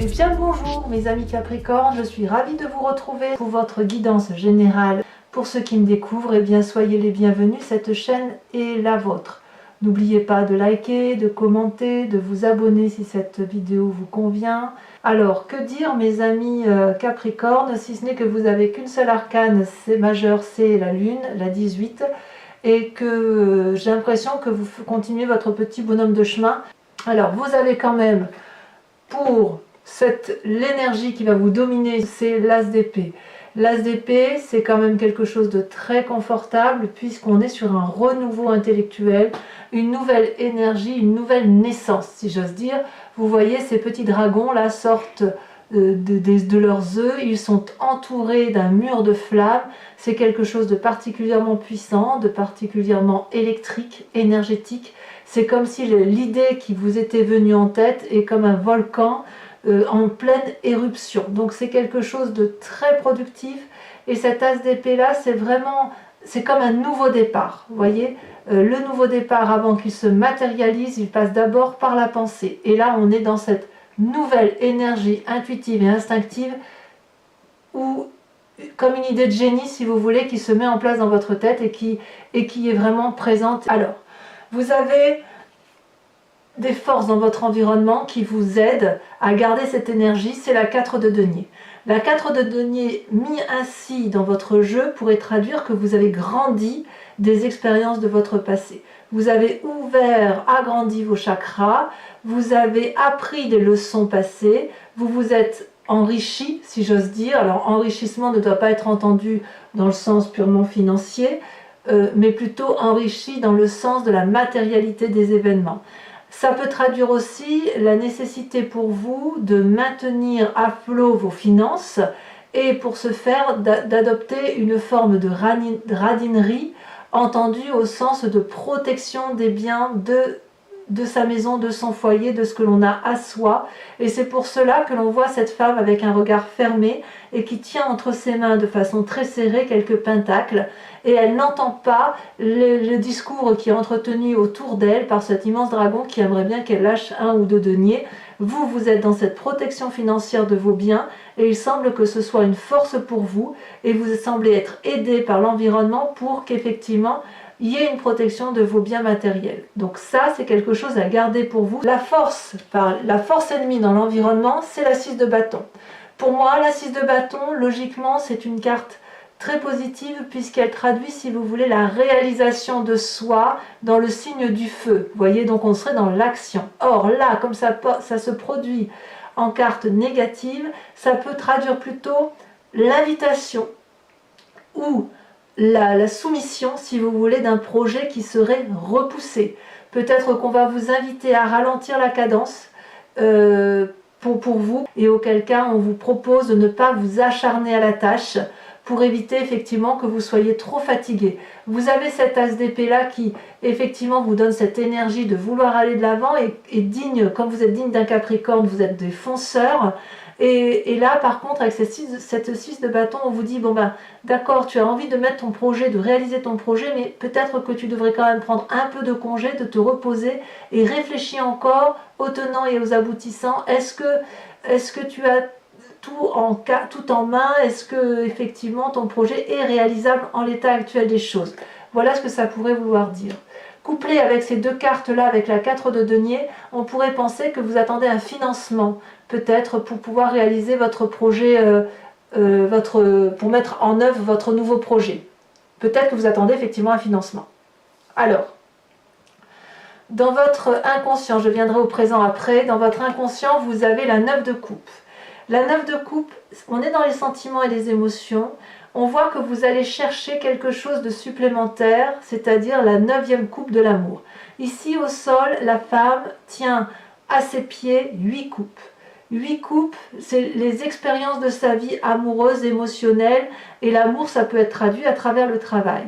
Eh bien bonjour mes amis Capricorne, je suis ravie de vous retrouver pour votre guidance générale. Pour ceux qui me découvrent, eh bien soyez les bienvenus, cette chaîne est la vôtre. N'oubliez pas de liker, de commenter, de vous abonner si cette vidéo vous convient. Alors que dire mes amis Capricorne, si ce n'est que vous n'avez qu'une seule arcane, c'est majeur, c'est la lune, la 18, et que j'ai l'impression que vous continuez votre petit bonhomme de chemin. Alors vous avez quand même pour l'énergie qui va vous dominer, c'est l'as d'épée. L'as d'épée, c'est quand même quelque chose de très confortable puisqu'on est sur un renouveau intellectuel, une nouvelle énergie, une nouvelle naissance, si j'ose dire. Vous voyez, ces petits dragons là sortent de leurs œufs, ils sont entourés d'un mur de flammes. C'est quelque chose de particulièrement puissant, de particulièrement électrique, énergétique. C'est comme si l'idée qui vous était venue en tête est comme un volcan en pleine éruption. Donc c'est quelque chose de très productif. Et cet as d'épée là, c'est comme un nouveau départ. Vous voyez, le nouveau départ, avant qu'il se matérialise, il passe d'abord par la pensée. Et là, on est dans cette nouvelle énergie intuitive et instinctive où, comme une idée de génie, si vous voulez, qui se met en place dans votre tête et qui est vraiment présente. Alors, vous avez des forces dans votre environnement qui vous aident à garder cette énergie, c'est la 4 de denier. La 4 de denier mis ainsi dans votre jeu pourrait traduire que vous avez grandi des expériences de votre passé. Vous avez ouvert, agrandi vos chakras, vous avez appris des leçons passées, vous vous êtes enrichi, si j'ose dire. Alors enrichissement ne doit pas être entendu dans le sens purement financier, mais plutôt enrichi dans le sens de la matérialité des événements. Ça peut traduire aussi la nécessité pour vous de maintenir à flot vos finances et pour ce faire d'adopter une forme de radinerie entendue au sens de protection des biens de sa maison, de son foyer, de ce que l'on a à soi. Et c'est pour cela que l'on voit cette femme avec un regard fermé et qui tient entre ses mains de façon très serrée quelques pentacles. Et elle n'entend pas le discours qui est entretenu autour d'elle par cet immense dragon qui aimerait bien qu'elle lâche 1 ou 2 deniers. Vous êtes dans cette protection financière de vos biens et il semble que ce soit une force pour vous et vous semblez être aidé par l'environnement pour qu'effectivement il y ait une protection de vos biens matériels. Donc ça, c'est quelque chose à garder pour vous. La force ennemie dans l'environnement, c'est la 6 de bâton. Pour moi, la 6 de bâton, logiquement, c'est une carte très positive puisqu'elle traduit, si vous voulez, la réalisation de soi dans le signe du feu. Vous voyez, donc on serait dans l'action. Or là, comme ça se produit en carte négative, ça peut traduire plutôt l'invitation ou la soumission, si vous voulez, d'un projet qui serait repoussé. Peut-être qu'on va vous inviter à ralentir la cadence pour vous, et auquel cas on vous propose de ne pas vous acharner à la tâche pour éviter effectivement que vous soyez trop fatigué. Vous avez cet as d'épée là qui effectivement vous donne cette énergie de vouloir aller de l'avant et digne, comme vous êtes digne d'un Capricorne, vous êtes des fonceurs. Et là par contre avec cette 6 de bâton, on vous dit bon ben d'accord, tu as envie de mettre ton projet, de réaliser ton projet, mais peut-être que tu devrais quand même prendre un peu de congé, de te reposer et réfléchir encore aux tenants et aux aboutissants. Est-ce que tu as tout en main? Est-ce que effectivement ton projet est réalisable en l'état actuel des choses? Voilà ce que ça pourrait vouloir dire. Couplé avec ces deux cartes là, avec la 4 de denier, on pourrait penser que vous attendez un financement, peut-être pour pouvoir réaliser votre projet, pour mettre en œuvre votre nouveau projet. Peut-être que vous attendez effectivement un financement. Alors, dans votre inconscient, je viendrai au présent après, dans votre inconscient, vous avez la 9 de coupe. La 9 de coupe, on est dans les sentiments et les émotions. On voit que vous allez chercher quelque chose de supplémentaire, c'est-à-dire la 9e coupe de l'amour. Ici au sol, la femme tient à ses pieds 8 coupes. 8 coupes, c'est les expériences de sa vie amoureuse, émotionnelle, et l'amour, ça peut être traduit à travers le travail.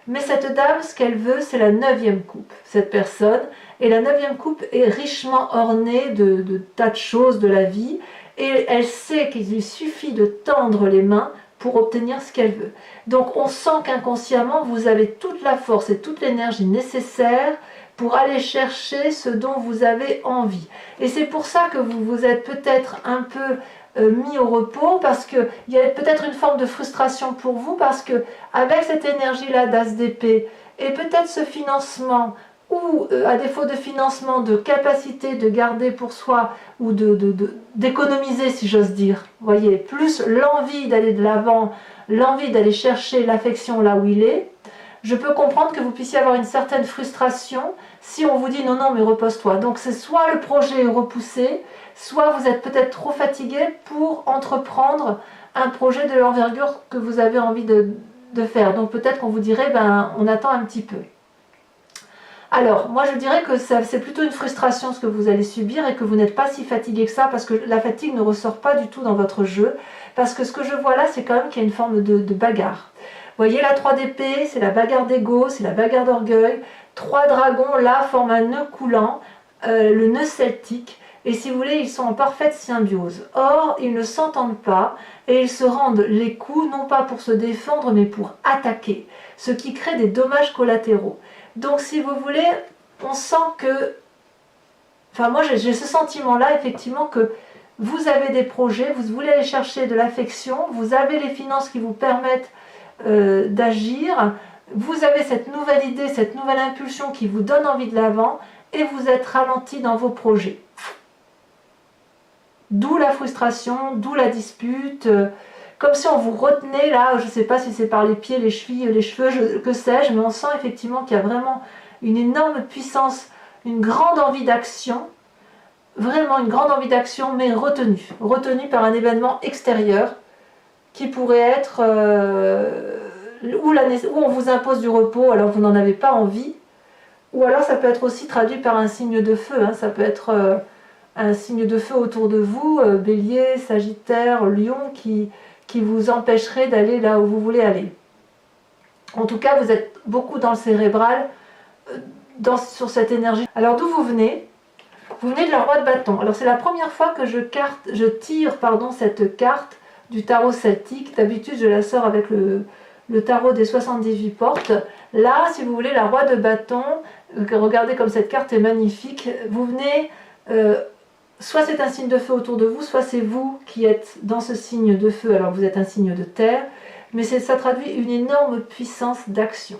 Mais cette dame, ce qu'elle veut, c'est la 9e coupe, cette personne. Et la 9e coupe est richement ornée de tas de choses de la vie. Et elle sait qu'il lui suffit de tendre les mains pour obtenir ce qu'elle veut. Donc on sent qu'inconsciemment, vous avez toute la force et toute l'énergie nécessaire pour aller chercher ce dont vous avez envie. Et c'est pour ça que vous vous êtes peut-être un peu mis au repos, parce qu'il y a peut-être une forme de frustration pour vous, parce que avec cette énergie-là d'As d'épée, et peut-être ce financement, ou à défaut de financement, de capacité de garder pour soi, ou d'économiser, si j'ose dire, voyez, plus l'envie d'aller de l'avant, l'envie d'aller chercher l'affection là où il est, je peux comprendre que vous puissiez avoir une certaine frustration si on vous dit non, non, mais repose-toi. Donc c'est soit le projet est repoussé, soit vous êtes peut-être trop fatigué pour entreprendre un projet de l'envergure que vous avez envie de faire. Donc peut-être qu'on vous dirait, ben, on attend un petit peu. Alors, moi je dirais que c'est plutôt une frustration ce que vous allez subir et que vous n'êtes pas si fatigué que ça, parce que la fatigue ne ressort pas du tout dans votre jeu, parce que ce que je vois là, c'est quand même qu'il y a une forme de bagarre. Vous voyez, la 3 d'épée, c'est la bagarre d'ego, c'est la bagarre d'orgueil. 3 dragons, là, forment un nœud coulant, le nœud celtique. Et si vous voulez, ils sont en parfaite symbiose. Or, ils ne s'entendent pas et ils se rendent les coups, non pas pour se défendre, mais pour attaquer. Ce qui crée des dommages collatéraux. Donc, si vous voulez, on sent que... Enfin, moi, j'ai ce sentiment-là, effectivement, que vous avez des projets, vous voulez aller chercher de l'affection, vous avez les finances qui vous permettent d'agir, vous avez cette nouvelle idée, cette nouvelle impulsion qui vous donne envie de l'avant, et vous êtes ralenti dans vos projets. D'où la frustration, d'où la dispute, comme si on vous retenait là, je ne sais pas si c'est par les pieds, les chevilles, les cheveux, que sais-je, mais on sent effectivement qu'il y a vraiment une énorme puissance, une grande envie d'action, vraiment une grande envie d'action, mais retenue par un événement extérieur, qui pourrait être où on vous impose du repos alors vous n'en avez pas envie, ou alors ça peut être aussi traduit par un signe de feu, hein. Ça peut être un signe de feu autour de vous, bélier, sagittaire, lion, qui vous empêcherait d'aller là où vous voulez aller. En tout cas, vous êtes beaucoup dans le cérébral, sur cette énergie. Alors d'où vous venez? Vous venez de la roi de bâton. Alors c'est la première fois que je tire cette carte du tarot celtique. D'habitude, je la sors avec le tarot des 78 portes. Là, si vous voulez, la roi de bâton, regardez comme cette carte est magnifique. Vous venez, soit c'est un signe de feu autour de vous, soit c'est vous qui êtes dans ce signe de feu, alors vous êtes un signe de terre, mais ça traduit une énorme puissance d'action.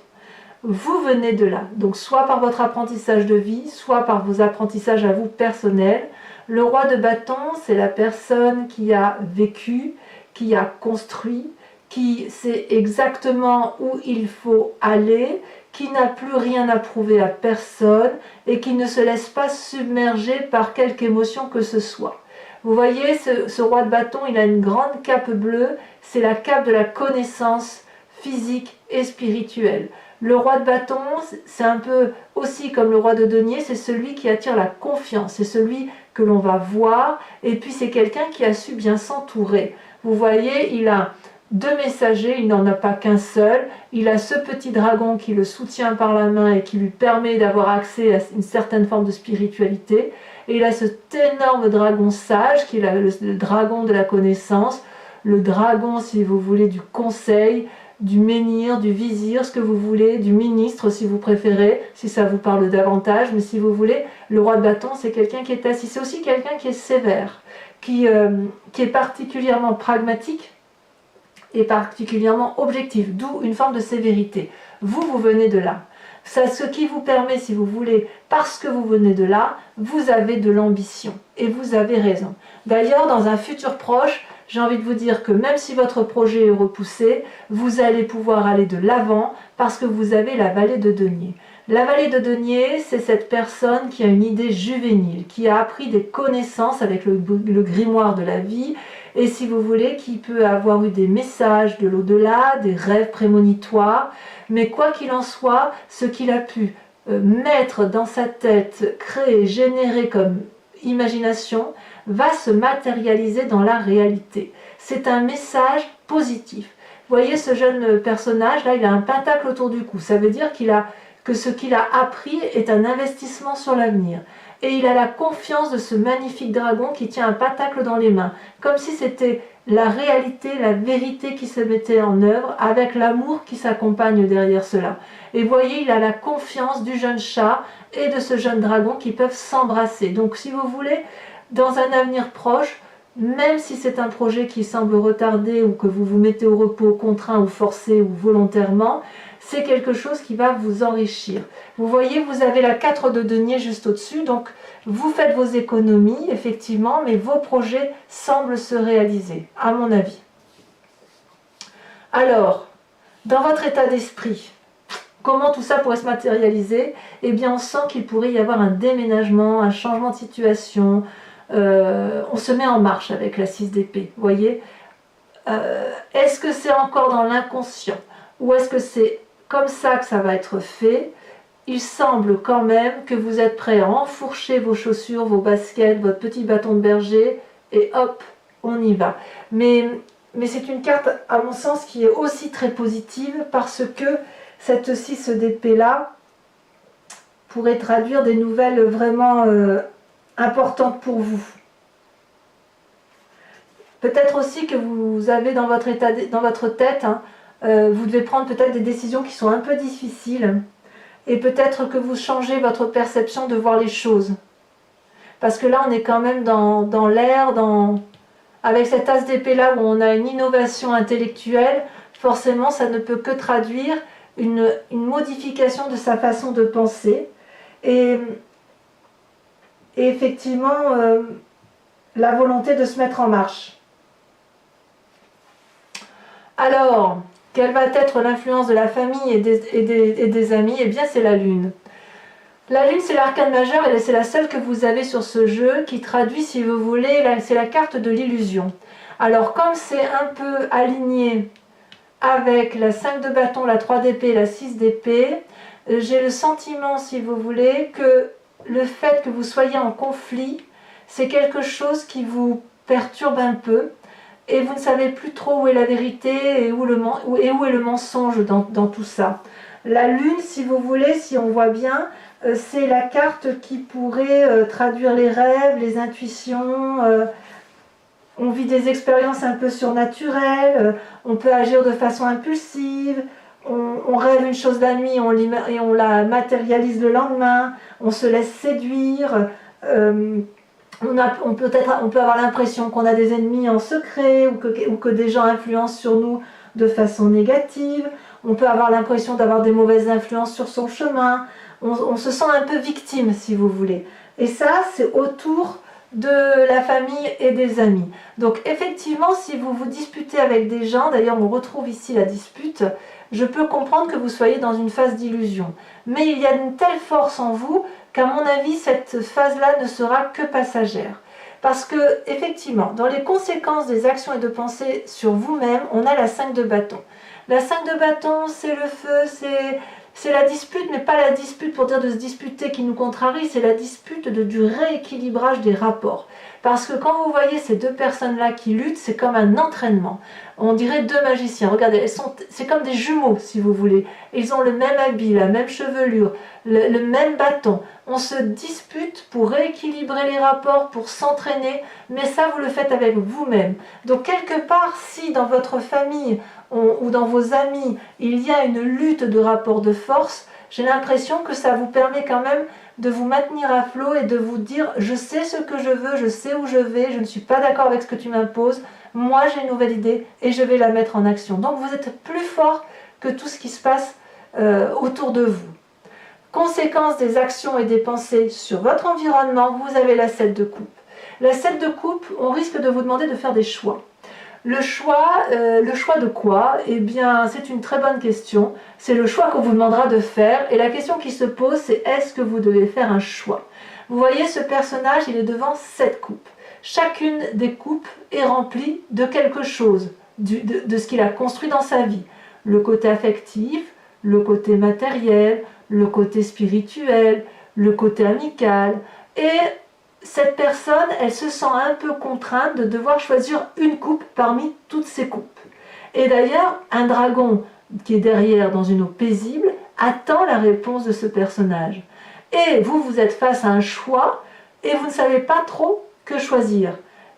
Vous venez de là, donc soit par votre apprentissage de vie, soit par vos apprentissages à vous personnels. Le roi de bâton, c'est la personne qui a vécu, qui a construit, qui sait exactement où il faut aller, qui n'a plus rien à prouver à personne et qui ne se laisse pas submerger par quelque émotion que ce soit. Vous voyez, ce roi de bâton, il a une grande cape bleue, c'est la cape de la connaissance physique et spirituelle. Le roi de bâton, c'est un peu aussi comme le roi de denier, c'est celui qui attire la confiance, c'est celui que l'on va voir, et puis c'est quelqu'un qui a su bien s'entourer. Vous voyez, il a 2 messagers, il n'en a pas qu'un seul, il a ce petit dragon qui le soutient par la main et qui lui permet d'avoir accès à une certaine forme de spiritualité, et il a cet énorme dragon sage, qui est le dragon de la connaissance, le dragon, si vous voulez, du conseil, du menhir, du vizir, ce que vous voulez, du ministre si vous préférez, si ça vous parle davantage, mais si vous voulez, le roi de bâton, c'est quelqu'un qui est assis, c'est aussi quelqu'un qui est sévère, qui est particulièrement pragmatique et particulièrement objectif, d'où une forme de sévérité. Vous venez de là. C'est ce qui vous permet, si vous voulez, parce que vous venez de là, vous avez de l'ambition, et vous avez raison. D'ailleurs, dans un futur proche, j'ai envie de vous dire que même si votre projet est repoussé, vous allez pouvoir aller de l'avant parce que vous avez la vallée de denier. La vallée de denier, c'est cette personne qui a une idée juvénile, qui a appris des connaissances avec le grimoire de la vie, et si vous voulez, qui peut avoir eu des messages de l'au-delà, des rêves prémonitoires, mais quoi qu'il en soit, ce qu'il a pu mettre dans sa tête, créer, générer comme imagination, va se matérialiser dans la réalité. C'est un message positif. Vous voyez ce jeune personnage, là, il a un pentacle autour du cou. Ça veut dire que ce qu'il a appris est un investissement sur l'avenir. et il a la confiance de ce magnifique dragon qui tient un pentacle dans les mains, comme si c'était la réalité, la vérité qui se mettait en œuvre, avec l'amour qui s'accompagne derrière cela. Et vous voyez, il a la confiance du jeune chat et de ce jeune dragon qui peuvent s'embrasser. Donc si vous voulez, dans un avenir proche, même si c'est un projet qui semble retardé ou que vous vous mettez au repos contraint ou forcé ou volontairement, c'est quelque chose qui va vous enrichir. Vous voyez, vous avez la 4 de denier juste au-dessus, donc vous faites vos économies, effectivement, mais vos projets semblent se réaliser, à mon avis. Alors, dans votre état d'esprit, comment tout ça pourrait se matérialiser? Eh bien, on sent qu'il pourrait y avoir un déménagement, un changement de situation. On se met en marche avec la 6 d'épée, vous voyez. Est-ce que c'est encore dans l'inconscient? Ou est-ce que c'est comme ça que ça va être fait? Il semble quand même que vous êtes prêt à enfourcher vos chaussures, vos baskets, votre petit bâton de berger, et hop, on y va. Mais c'est une carte, à mon sens, qui est aussi très positive, parce que cette 6 d'épée là pourrait traduire des nouvelles vraiment importantes pour vous. Peut-être aussi que vous avez dans votre tête, vous devez prendre peut-être des décisions qui sont un peu difficiles, et peut-être que vous changez votre perception de voir les choses. Parce que là, on est quand même dans l'air, avec cet as d'épée là où on a une innovation intellectuelle, forcément, ça ne peut que traduire une modification de sa façon de penser. Et effectivement, la volonté de se mettre en marche. Alors, quelle va être l'influence de la famille et des amis? Eh bien, c'est la lune. La lune, c'est l'arcane majeur et c'est la seule que vous avez sur ce jeu qui traduit, si vous voulez, c'est la carte de l'illusion. Alors, comme c'est un peu aligné avec la 5 de bâton, la 3 d'épée et la 6 d'épée, j'ai le sentiment, si vous voulez, que le fait que vous soyez en conflit, c'est quelque chose qui vous perturbe un peu. Et vous ne savez plus trop où est la vérité et où est le mensonge dans tout ça. La lune, si vous voulez, si on voit bien, c'est la carte qui pourrait traduire les rêves, les intuitions. On vit des expériences un peu surnaturelles, on peut agir de façon impulsive, on rêve une chose la nuit et on la matérialise le lendemain, on se laisse séduire. On peut avoir l'impression qu'on a des ennemis en secret ou que des gens influencent sur nous de façon négative. On peut avoir l'impression d'avoir des mauvaises influences sur son chemin. On se sent un peu victime, si vous voulez. Et ça, c'est autour de la famille et des amis. Donc effectivement, si vous vous disputez avec des gens, d'ailleurs on retrouve ici la dispute, je peux comprendre que vous soyez dans une phase d'illusion. Mais il y a une telle force en vous qu'à mon avis, cette phase-là ne sera que passagère. Parce que, effectivement, dans les conséquences des actions et de pensées sur vous-même, on a la 5 de bâton. La 5 de bâton, c'est le feu, c'est la dispute, mais pas la dispute pour dire de se disputer qui nous contrarie, c'est la dispute du rééquilibrage des rapports. Parce que quand vous voyez ces deux personnes-là qui luttent, c'est comme un entraînement. On dirait deux magiciens. Regardez, c'est comme des jumeaux, si vous voulez. Ils ont le même habit, la même chevelure, le même bâton. On se dispute pour rééquilibrer les rapports, pour s'entraîner, mais ça, vous le faites avec vous-même. Donc, quelque part, si dans votre famille ou dans vos amis, il y a une lutte de rapports de force, j'ai l'impression que ça vous permet quand même de vous maintenir à flot et de vous dire « je sais ce que je veux, je sais où je vais, je ne suis pas d'accord avec ce que tu m'imposes, moi j'ai une nouvelle idée et je vais la mettre en action ». Donc vous êtes plus fort que tout ce qui se passe autour de vous. Conséquence des actions et des pensées sur votre environnement, vous avez la 7 de coupe. La 7 de coupe, on risque de vous demander de faire des choix. Le choix de quoi? Eh bien, c'est une très bonne question. C'est le choix qu'on vous demandera de faire. Et la question qui se pose, c'est est-ce que vous devez faire un choix? Vous voyez, ce personnage, il est devant 7 coupes. Chacune des coupes est remplie de quelque chose, de ce qu'il a construit dans sa vie. Le côté affectif, le côté matériel, le côté spirituel, le côté amical. Et cette personne, elle se sent un peu contrainte de devoir choisir une coupe parmi toutes ces coupes. Et d'ailleurs, un dragon qui est derrière dans une eau paisible attend la réponse de ce personnage. Et vous êtes face à un choix et vous ne savez pas trop que choisir.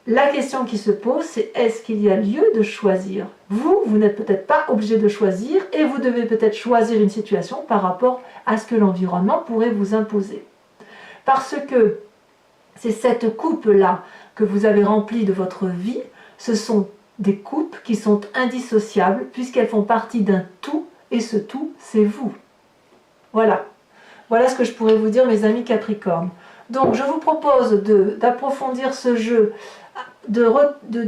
La question qui se pose, c'est est-ce qu'il y a lieu de choisir? Vous n'êtes peut-être pas obligé de choisir et vous devez peut-être choisir une situation par rapport à ce que l'environnement pourrait vous imposer. Parce que c'est cette coupe-là que vous avez remplie de votre vie, ce sont des coupes qui sont indissociables puisqu'elles font partie d'un tout et ce tout, c'est vous. Voilà. Voilà ce que je pourrais vous dire, mes amis Capricorne. Donc, je vous propose d'approfondir ce jeu, de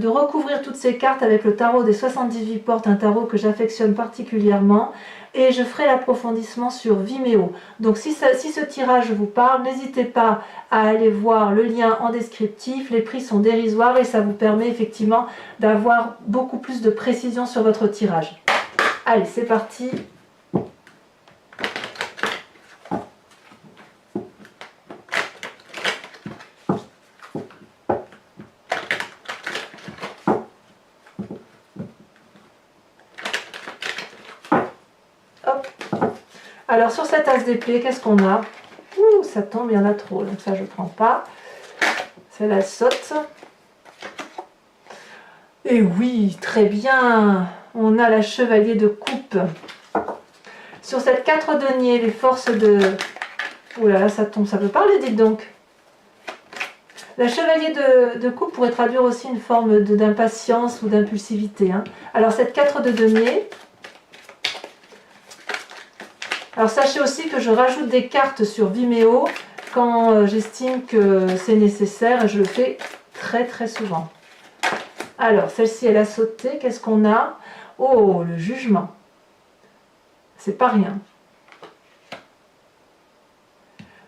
recouvrir toutes ces cartes avec le tarot des 78 portes, un tarot que j'affectionne particulièrement, et je ferai l'approfondissement sur Vimeo. Donc si ce tirage vous parle, n'hésitez pas à aller voir le lien en descriptif, les prix sont dérisoires et ça vous permet effectivement d'avoir beaucoup plus de précision sur votre tirage. Allez, c'est parti. Alors sur cette as d'épée, qu'est-ce qu'on a? Ouh, ça tombe, il y en a trop, donc ça je ne prends pas. C'est la saute. Et oui, très bien. On a la chevalier de coupe. Sur cette 4 deniers, les forces de... Ouh là là, ça tombe, ça peut parler, dites donc. La chevalier de coupe pourrait traduire aussi une forme d'impatience ou d'impulsivité. Hein. Alors cette 4 de denier... Alors sachez aussi que je rajoute des cartes sur Vimeo quand j'estime que c'est nécessaire et je le fais très très souvent. Alors celle-ci elle a sauté, qu'est-ce qu'on a? Oh, le jugement. C'est pas rien.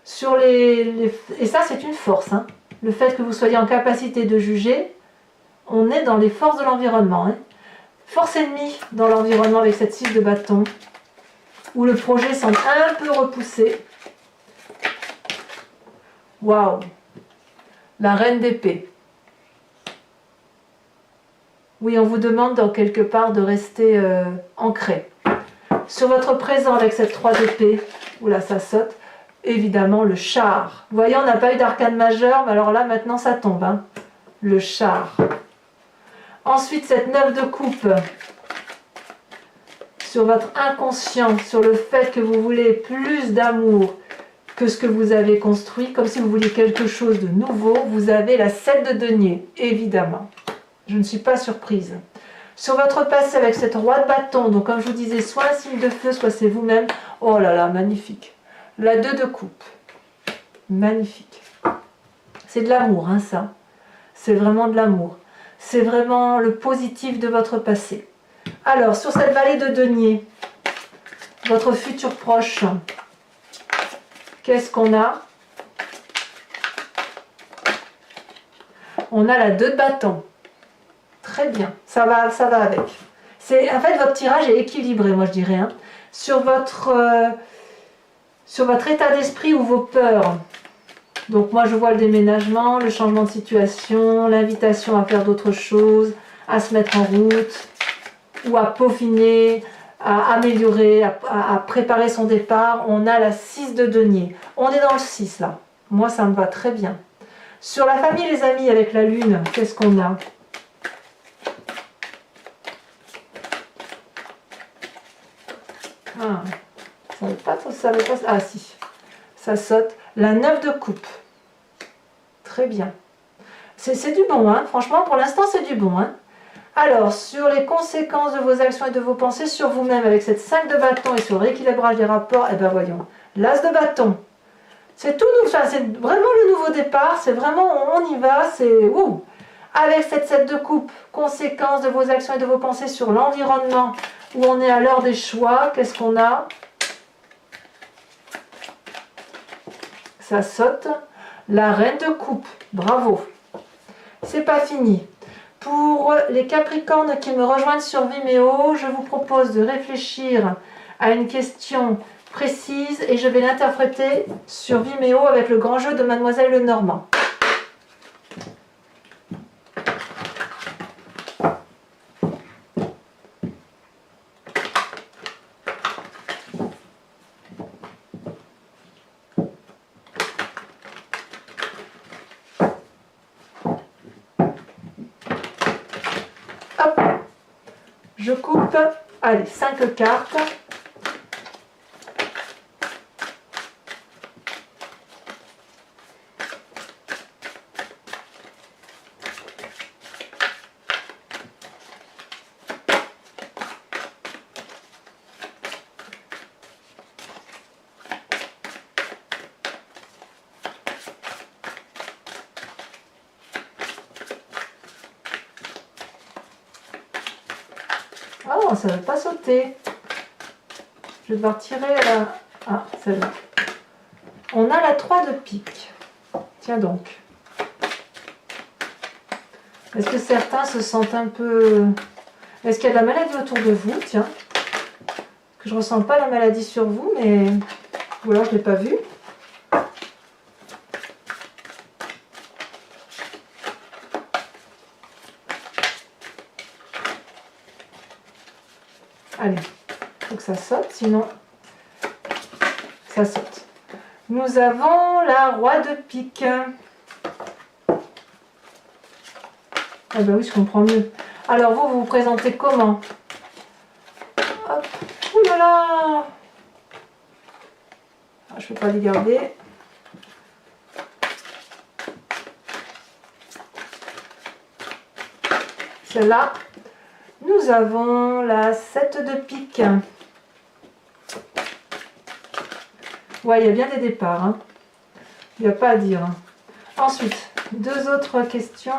Sur et ça c'est une force, hein. Le fait que vous soyez en capacité de juger, on est dans les forces de l'environnement. Hein. Force ennemie dans l'environnement avec cette 6 de bâton. Où le projet semble un peu repoussé. Waouh! La reine d'épée. Oui, on vous demande dans quelque part de rester ancré. Sur votre présent avec cette 3 d'épée, oula, ça saute, évidemment le char. Vous voyez, on n'a pas eu d'arcane majeur, mais alors là, maintenant, ça tombe. Hein. Le char. Ensuite, cette 9 de coupe. Sur votre inconscient, sur le fait que vous voulez plus d'amour que ce que vous avez construit, comme si vous vouliez quelque chose de nouveau, vous avez la 7 de denier, évidemment. Je ne suis pas surprise. Sur votre passé avec cette roi de bâton, donc comme je vous disais, soit un signe de feu, soit c'est vous-même. Oh là là, magnifique. La 2 de coupe. Magnifique. C'est de l'amour, hein, ça. C'est vraiment de l'amour. C'est vraiment le positif de votre passé. Alors, sur cette vallée de denier, votre futur proche, qu'est-ce qu'on a? On a la 2 de bâton. Très bien, ça va avec. En fait, votre tirage est équilibré, moi je dirais. Hein. Sur votre état d'esprit ou vos peurs, donc moi je vois le déménagement, le changement de situation, l'invitation à faire d'autres choses, à se mettre en route, ou à peaufiner, à améliorer, à préparer son départ. On a la 6 de denier. On est dans le 6 là. Moi ça me va très bien. Sur la famille, les amis, avec la lune, qu'est-ce qu'on a? Ah, ça veut pas trop, ça veut pas... Ah si, ça saute. La 9 de coupe. Très bien. C'est du bon, hein. Franchement, pour l'instant, c'est du bon, hein. Alors, sur les conséquences de vos actions et de vos pensées sur vous-même avec cette 5 de bâton et sur le rééquilibrage des rapports, eh bien voyons, l'as de bâton. C'est tout nouveau, c'est vraiment le nouveau départ, c'est vraiment, on y va, c'est ouh. Avec cette 7 de coupe, conséquences de vos actions et de vos pensées sur l'environnement, où on est à l'heure des choix, qu'est-ce qu'on a? Ça saute. La reine de coupe, bravo. C'est pas fini. Pour les Capricornes qui me rejoignent sur Vimeo, je vous propose de réfléchir à une question précise et je vais l'interpréter sur Vimeo avec le grand jeu de Mademoiselle Lenormand. Je coupe, allez, 5 cartes. Oh, ça ne veut pas sauter. Je vais devoir tirer la... Ah, celle-là. On a la 3 de pique. Tiens donc. Est-ce que certains se sentent un peu... Est-ce qu'il y a de la maladie autour de vous? Tiens. Que je ne ressens pas la maladie sur vous, mais... Ou alors je ne l'ai pas vue. Allez, il faut que ça saute, sinon ça saute. Nous avons la roi de pique. Ah bah oui, je comprends mieux. Alors vous vous présentez comment? Hop. Ouh là là! Ah, je ne peux pas les garder. Celle-là. Nous avons la 7 de pique. Ouais, il y a bien des départs. Hein. Il n'y a pas à dire. Hein. Ensuite, 2 autres questions.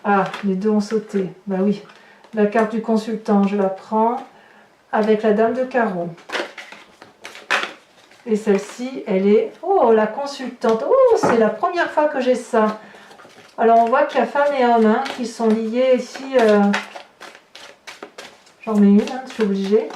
Ah, les deux ont sauté. Bah oui. La carte du consultant, je la prends avec la dame de carreau. Et celle-ci, elle est... Oh, la consultante. Oh, c'est la première fois que j'ai ça. Alors, on voit qu'il y a femme et homme hein, qui sont liés ici. J'en mets une, hein, je suis obligée.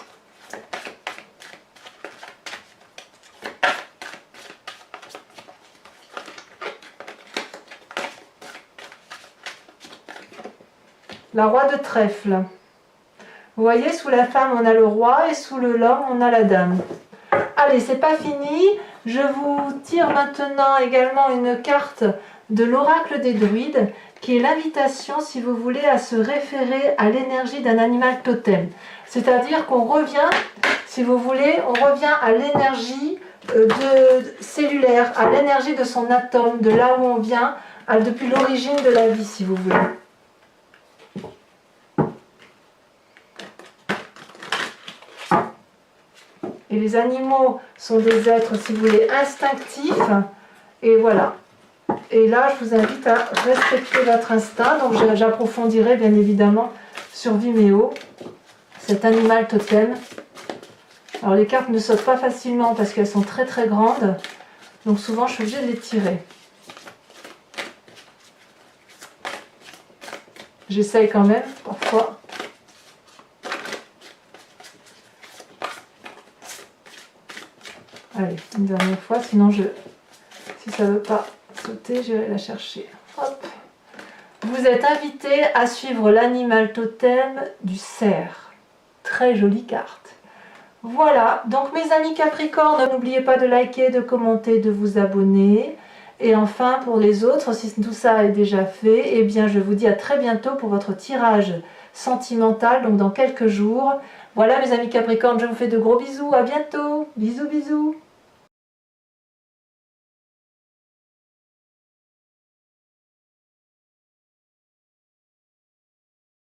La roi de trèfle. Vous voyez, sous la femme, on a le roi et sous l'homme, on a la dame. Allez, c'est pas fini. Je vous tire maintenant également une carte de l'oracle des druides, qui est l'invitation, si vous voulez, à se référer à l'énergie d'un animal totem. C'est-à-dire qu'on revient, si vous voulez, on revient à l'énergie cellulaire, à l'énergie de son atome, de là où on vient, depuis l'origine de la vie, si vous voulez. Et les animaux sont des êtres, si vous voulez, instinctifs. Et voilà. Et là, je vous invite à respecter votre instinct. Donc, j'approfondirai bien évidemment sur Vimeo cet animal totem. Alors, les cartes ne sautent pas facilement parce qu'elles sont très très grandes. Donc, souvent, je suis obligée de les tirer. J'essaye quand même, parfois. Allez, une dernière fois, sinon si ça ne veut pas sauter, je vais la chercher. Hop. Vous êtes invité à suivre l'animal totem du cerf. Très jolie carte. Voilà, donc mes amis Capricorne, n'oubliez pas de liker, de commenter, de vous abonner. Et enfin, pour les autres, si tout ça est déjà fait, eh bien je vous dis à très bientôt pour votre tirage sentimental, donc dans quelques jours. Voilà mes amis Capricorne, je vous fais de gros bisous, à bientôt. Bisous, bisous.